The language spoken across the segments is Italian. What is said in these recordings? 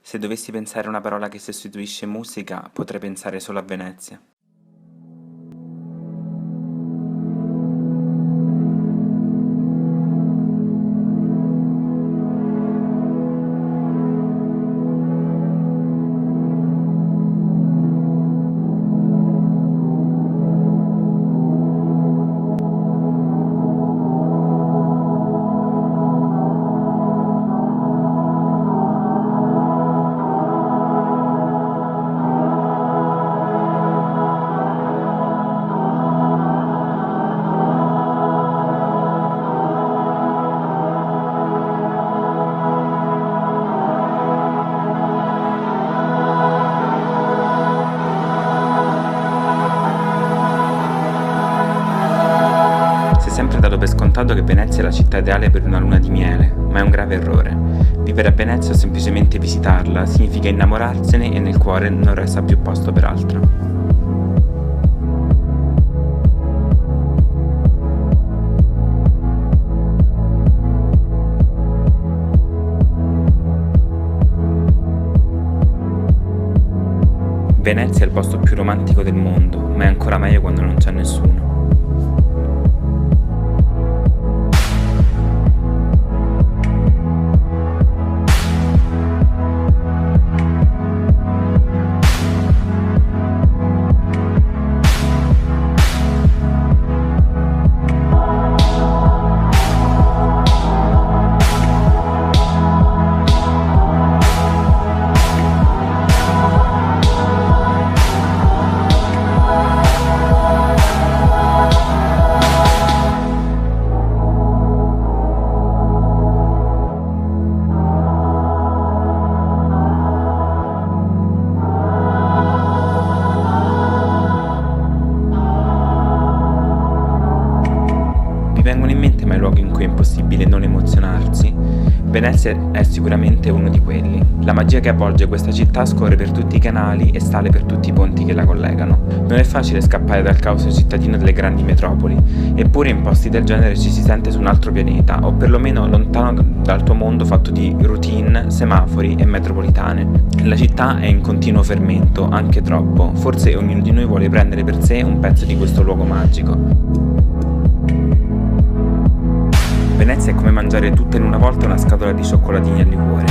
Se dovessi pensare a una parola che sostituisce musica, potrei pensare solo a Venezia. Si è sempre dato per scontato che Venezia è la città ideale per una luna di miele, ma è un grave errore. Vivere a Venezia o semplicemente visitarla significa innamorarsene e nel cuore non resta più posto per altro. Venezia è il posto più romantico del mondo, ma è ancora meglio quando non c'è nessuno. Vi vengono in mente mai luoghi in cui è impossibile non emozionarsi? Venezia è sicuramente uno di quelli. La magia che avvolge questa città scorre per tutti i canali e sale per tutti i ponti che la collegano. Non è facile scappare dal caos cittadino delle grandi metropoli, eppure in posti del genere ci si sente su un altro pianeta, o perlomeno lontano dal tuo mondo fatto di routine, semafori e metropolitane. La città è in continuo fermento, anche troppo. Forse ognuno di noi vuole prendere per sé un pezzo di questo luogo magico. Venezia è come mangiare tutta in una volta una scatola di cioccolatini al liquore.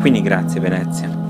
Quindi grazie Venezia.